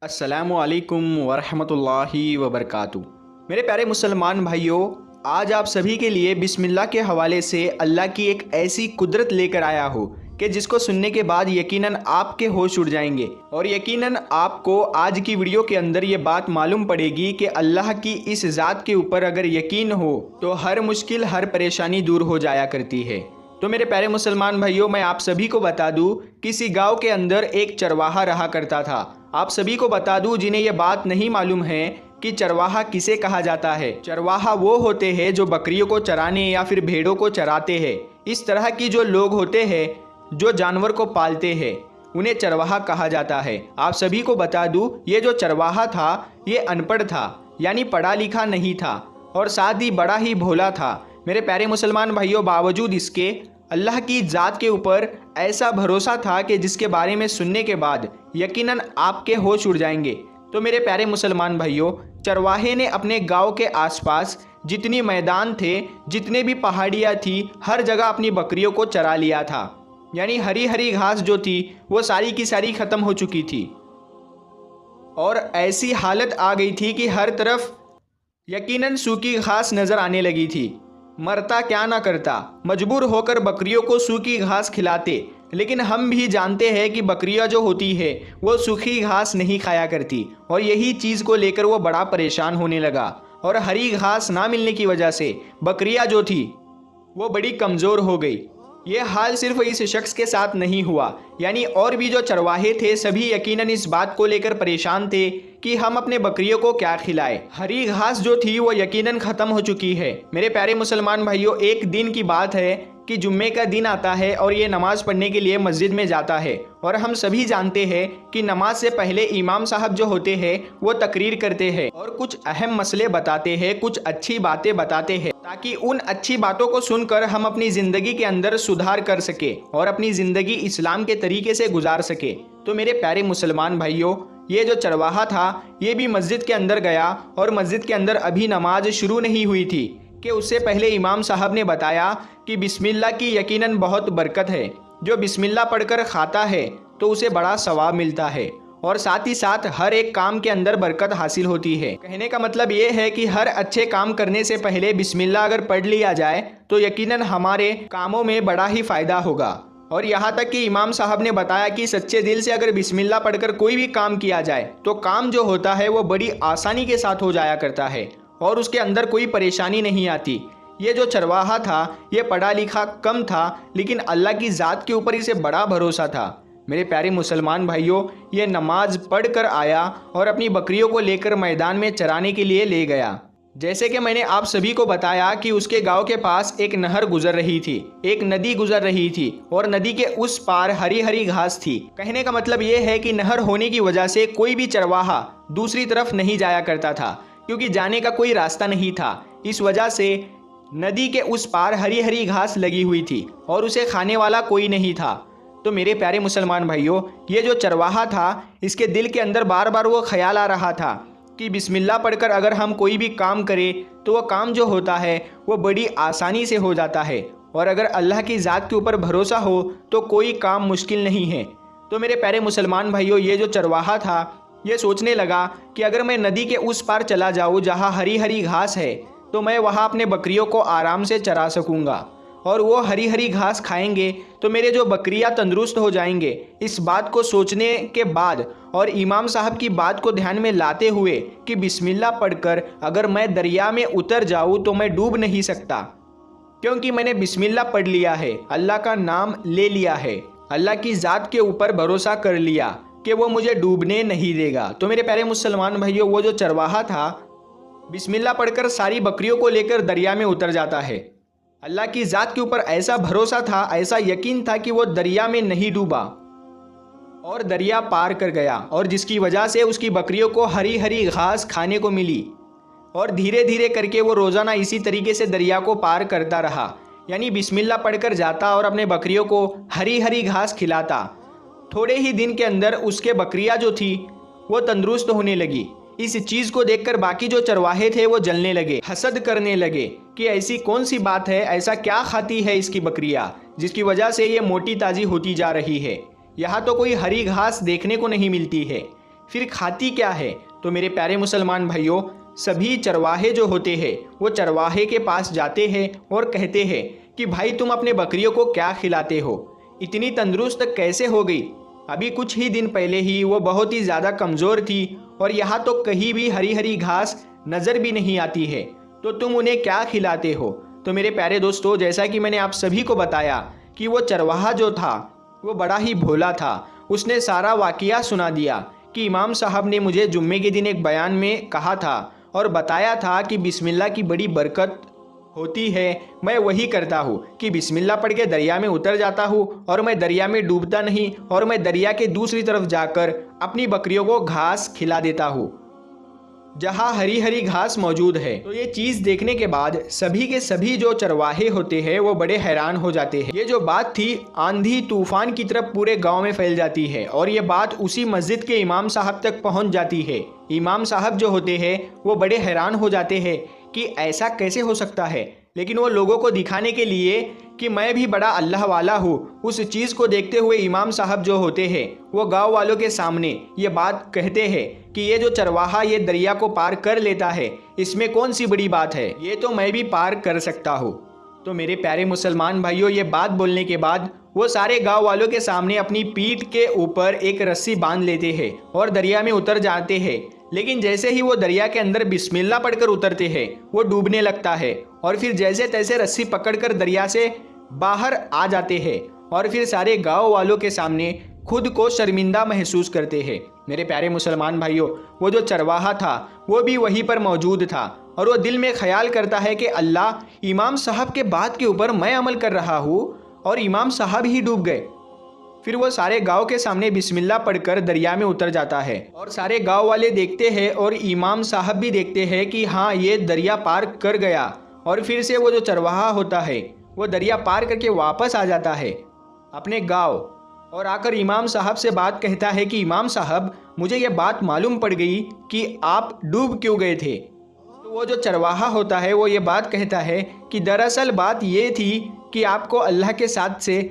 अस्सलामु अलैकुम वरहमतुल्लाहि वबरकातुहू। मेरे प्यारे मुसलमान भाइयों, आज आप सभी के लिए बिस्मिल्लाह के हवाले से अल्लाह की एक ऐसी कुदरत लेकर आया हूँ कि जिसको सुनने के बाद यकीनन आपके होश उड़ जाएंगे और यकीनन आपको आज की वीडियो के अंदर ये बात मालूम पड़ेगी कि अल्लाह की इस ज़ात के ऊपर अगर यकीन हो तो हर मुश्किल हर परेशानी दूर हो जाया करती है। तो मेरे प्यारे मुसलमान भाइयों, मैं आप सभी को बता दूं, किसी गांव के अंदर एक चरवाहा रहा करता था। आप सभी को बता दूं जिन्हें यह बात नहीं मालूम है कि चरवाहा किसे कहा जाता है। चरवाहा वो होते हैं जो बकरियों को चराने या फिर भेड़ों को चराते हैं। इस तरह की जो लोग होते हैं जो जानवर को पालते हैं उन्हें चरवाहा कहा जाता है। आप सभी को बता दूं, ये जो चरवाहा था ये अनपढ़ था, यानी पढ़ा लिखा नहीं था और साथ ही बड़ा ही भोला था। मेरे प्यारे मुसलमान भाइयों, बावजूद इसके अल्लाह की ज़ात के ऊपर ऐसा भरोसा था कि जिसके बारे में सुनने के बाद यकीनन आपके होश उड़ जाएंगे। तो मेरे प्यारे मुसलमान भाइयों, चरवाहे ने अपने गांव के आसपास जितनी मैदान थे, जितने भी पहाड़ियाँ थी, हर जगह अपनी बकरियों को चरा लिया था। यानी हरी हरी घास जो थी वो सारी की सारी ख़त्म हो चुकी थी और ऐसी हालत आ गई थी कि हर तरफ यकीनन सूखी घास नज़र आने लगी थी। मरता क्या ना करता, मजबूर होकर बकरियों को सूखी घास खिलाते। लेकिन हम भी जानते हैं कि बकरियां जो होती है वो सूखी घास नहीं खाया करती और यही चीज़ को लेकर वो बड़ा परेशान होने लगा और हरी घास ना मिलने की वजह से बकरियां जो थी वो बड़ी कमज़ोर हो गई। ये हाल सिर्फ इस शख्स के साथ नहीं हुआ, यानी और भी जो चरवाहे थे सभी यकीनन इस बात को लेकर परेशान थे कि हम अपने बकरियों को क्या खिलाएं। हरी घास जो थी वो यकीनन ख़त्म हो चुकी है। मेरे प्यारे मुसलमान भाइयों, एक दिन की बात है कि जुम्मे का दिन आता है और ये नमाज़ पढ़ने के लिए मस्जिद में जाता है और हम सभी जानते हैं कि नमाज से पहले इमाम साहब जो होते हैं वो तकरीर करते हैं और कुछ अहम मसले बताते हैं, कुछ अच्छी बातें बताते हैं ताकि उन अच्छी बातों को सुनकर हम अपनी ज़िंदगी के अंदर सुधार कर सके और अपनी ज़िंदगी इस्लाम के तरीके से गुजार सके। तो मेरे प्यारे मुसलमान भाइयों, ये जो चरवाहा था ये भी मस्जिद के अंदर गया और मस्जिद के अंदर अभी नमाज शुरू नहीं हुई थी कि उससे पहले इमाम साहब ने बताया कि बिस्मिल्लाह की यकीनन बहुत बरकत है। जो बिस्मिल्लाह पढ़कर खाता है तो उसे बड़ा सवाब मिलता है और साथ ही साथ हर एक काम के अंदर बरकत हासिल होती है। कहने का मतलब ये है कि हर अच्छे काम करने से पहले बिस्मिल्लाह अगर पढ़ लिया जाए तो यकीनन हमारे कामों में बड़ा ही फ़ायदा होगा। और यहाँ तक कि इमाम साहब ने बताया कि सच्चे दिल से अगर बिस्मिल्लाह पढ़कर कोई भी काम किया जाए तो काम जो होता है वो बड़ी आसानी के साथ हो जाया करता है और उसके अंदर कोई परेशानी नहीं आती। ये जो चरवाहा था ये पढ़ा लिखा कम था, लेकिन अल्लाह की ज़ात के ऊपर इसे बड़ा भरोसा था। मेरे प्यारे मुसलमान भाइयों, ये नमाज पढ़ कर आया और अपनी बकरियों को लेकर मैदान में चराने के लिए ले गया। जैसे कि मैंने आप सभी को बताया कि उसके गांव के पास एक नहर गुजर रही थी, एक नदी गुजर रही थी और नदी के उस पार हरी हरी घास थी। कहने का मतलब ये है कि नहर होने की वजह से कोई भी चरवाहा दूसरी तरफ नहीं जाया करता था क्योंकि जाने का कोई रास्ता नहीं था। इस वजह से नदी के उस पार हरी हरी घास लगी हुई थी और उसे खाने वाला कोई नहीं था। तो मेरे प्यारे मुसलमान भाइयों, ये जो चरवाहा था इसके दिल के अंदर बार बार वो ख्याल आ रहा था कि बिस्मिल्लाह पढ़कर अगर हम कोई भी काम करें तो वह काम जो होता है वो बड़ी आसानी से हो जाता है और अगर अल्लाह की ज़ात के ऊपर भरोसा हो तो कोई काम मुश्किल नहीं है। तो मेरे प्यारे मुसलमान भाइयों, ये जो चरवाहा था ये सोचने लगा कि अगर मैं नदी के उस पार चला जाऊँ जहाँ हरी हरी घास है तो मैं वहाँ अपने बकरियों को आराम से चरा सकूँगा और वो हरी हरी घास खाएंगे तो मेरे जो बकरियां तंदुरुस्त हो जाएंगे। इस बात को सोचने के बाद और इमाम साहब की बात को ध्यान में लाते हुए कि बिस्मिल्लाह पढ़कर अगर मैं दरिया में उतर जाऊं तो मैं डूब नहीं सकता क्योंकि मैंने बिस्मिल्लाह पढ़ लिया है, अल्लाह का नाम ले लिया है, अल्लाह की ज़ात के ऊपर भरोसा कर लिया कि वो मुझे डूबने नहीं देगा। तो मेरे प्यारे मुसलमान भाइयों, वो जो चरवाहा था बिस्मिल्लाह पढ़कर सारी बकरियों को लेकर दरिया में उतर जाता है। अल्लाह की ज़ात के ऊपर ऐसा भरोसा था, ऐसा यकीन था कि वो दरिया में नहीं डूबा और दरिया पार कर गया और जिसकी वजह से उसकी बकरियों को हरी हरी घास खाने को मिली और धीरे धीरे करके वो रोज़ाना इसी तरीके से दरिया को पार करता रहा। यानी बिस्मिल्लाह पढ़कर जाता और अपने बकरियों को हरी हरी घास खिलाता। थोड़े ही दिन के अंदर उसके बकरियां जो थी वो तंदुरुस्त होने लगी। इस चीज़ को देखकर बाकी जो चरवाहे थे वो जलने लगे, हसद करने लगे कि ऐसी कौन सी बात है, ऐसा क्या खाती है इसकी बकरियां जिसकी वजह से ये मोटी ताज़ी होती जा रही है। यहाँ तो कोई हरी घास देखने को नहीं मिलती है, फिर खाती क्या है। तो मेरे प्यारे मुसलमान भाइयों, सभी चरवाहे जो होते हैं वो चरवाहे के पास जाते हैं और कहते हैं कि भाई तुम अपने बकरियों को क्या खिलाते हो, इतनी तंदुरुस्त कैसे हो गई। अभी कुछ ही दिन पहले ही वो बहुत ही ज़्यादा कमज़ोर थी और यहाँ तो कहीं भी हरी हरी घास नज़र भी नहीं आती है, तो तुम उन्हें क्या खिलाते हो। तो मेरे प्यारे दोस्तों, जैसा कि मैंने आप सभी को बताया कि वो चरवाहा जो था वो बड़ा ही भोला था। उसने सारा वाक़या सुना दिया कि इमाम साहब ने मुझे जुम्मे के दिन एक बयान में कहा था और बताया था कि बिस्मिल्लाह की बड़ी बरकत होती है। मैं वही करता हूँ कि बिस्मिल्लाह पढ़ के दरिया में उतर जाता हूँ और मैं दरिया में डूबता नहीं और मैं दरिया के दूसरी तरफ जाकर अपनी बकरियों को घास खिला देता हूँ जहाँ हरी हरी घास मौजूद है। तो ये चीज़ देखने के बाद सभी के सभी जो चरवाहे होते हैं वो बड़े हैरान हो जाते हैं। ये जो बात थी आंधी तूफान की तरफ पूरे गांव में फैल जाती है और ये बात उसी मस्जिद के इमाम साहब तक पहुंच जाती है। इमाम साहब जो होते हैं वो बड़े हैरान हो जाते हैं कि ऐसा कैसे हो सकता है, लेकिन वो लोगों को दिखाने के लिए कि मैं भी बड़ा अल्लाह वाला हूँ, उस चीज़ को देखते हुए इमाम साहब जो होते हैं वो गांव वालों के सामने ये बात कहते हैं कि ये जो चरवाहा ये दरिया को पार कर लेता है, इसमें कौन सी बड़ी बात है, ये तो मैं भी पार कर सकता हूँ। तो मेरे प्यारे मुसलमान भाइयों, ये बात बोलने के बाद वो सारे गांव वालों के सामने अपनी पीठ के ऊपर एक रस्सी बांध लेते हैं और दरिया में उतर जाते हैं। लेकिन जैसे ही वो दरिया के अंदर बिस्मिल्लाह पढ़कर उतरते हैं वो डूबने लगता है और फिर जैसे तैसे रस्सी पकड़कर दरिया से बाहर आ जाते हैं और फिर सारे गांव वालों के सामने खुद को शर्मिंदा महसूस करते हैं। मेरे प्यारे मुसलमान भाइयों, वो जो चरवाहा था वो भी वहीं पर मौजूद था और वो दिल में ख्याल करता है कि अल्लाह, इमाम साहब के बात के ऊपर मैं अमल कर रहा हूँ और इमाम साहब ही डूब गए। फिर वो सारे गांव के सामने बिस्मिल्लाह पढ़कर दरिया में उतर जाता है और सारे गांव वाले देखते हैं और इमाम साहब भी देखते हैं कि हाँ, ये दरिया पार कर गया। और फिर से वो जो चरवाहा होता है वो दरिया पार करके वापस आ जाता है अपने गांव और आकर इमाम साहब से बात कहता है कि इमाम साहब, मुझे ये बात मालूम पड़ गई कि आप डूब क्यों गए थे। तो वो जो चरवाहा होता है वो ये बात कहता है कि दरअसल बात ये थी कि आपको अल्लाह के साथ से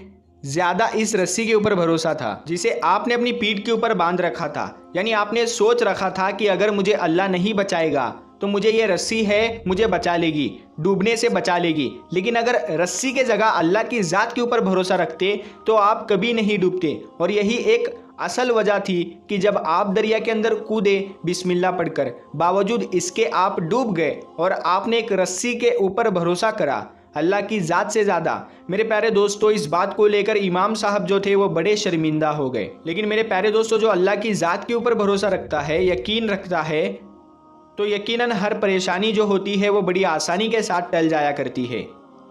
ज़्यादा इस रस्सी के ऊपर भरोसा था जिसे आपने अपनी पीठ के ऊपर बांध रखा था। यानी आपने सोच रखा था कि अगर मुझे अल्लाह नहीं बचाएगा तो मुझे ये रस्सी है मुझे बचा लेगी, डूबने से बचा लेगी। लेकिन अगर रस्सी के जगह अल्लाह की ज़ात के ऊपर भरोसा रखते तो आप कभी नहीं डूबते। और यही एक असल वजह थी कि जब आप दरिया के अंदर कूदे बिस्मिल्लाह पढ़कर, बावजूद इसके आप डूब गए और आपने एक रस्सी के ऊपर भरोसा करा अल्लाह की ज़ात से ज़्यादा। मेरे प्यारे दोस्तों, इस बात को लेकर इमाम साहब जो थे वो बड़े शर्मिंदा हो गए। लेकिन मेरे प्यारे दोस्तों, जो अल्लाह की ज़ात के ऊपर भरोसा रखता है, यकीन रखता है, तो यकीनन हर परेशानी जो होती है वो बड़ी आसानी के साथ टल जाया करती है।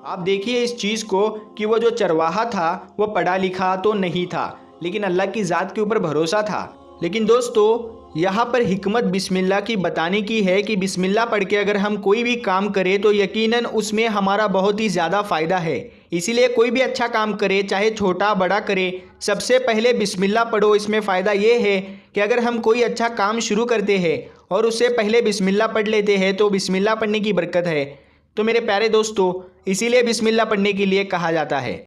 आप देखिए इस चीज़ को कि वो जो चरवाहा था वो पढ़ा लिखा तो नहीं था, लेकिन अल्लाह की ज़ात के ऊपर भरोसा था। लेकिन दोस्तों, यहाँ पर हिकमत बिस्मिल्लाह की बताने की है कि बिस्मिल्लाह पढ़ के अगर हम कोई भी काम करें तो यकीनन उसमें हमारा बहुत ही ज़्यादा फ़ायदा है। इसीलिए कोई भी अच्छा काम करे, चाहे छोटा बड़ा करे, सबसे पहले बिस्मिल्लाह पढ़ो। इसमें फ़ायदा ये है कि अगर हम कोई अच्छा काम शुरू करते हैं और उससे पहले बिस्मिल्लाह पढ़ लेते हैं तो बिस्मिल्लाह पढ़ने की बरकत है। तो मेरे प्यारे दोस्तों, इसीलिए बिस्मिल्लाह पढ़ने के लिए कहा जाता है।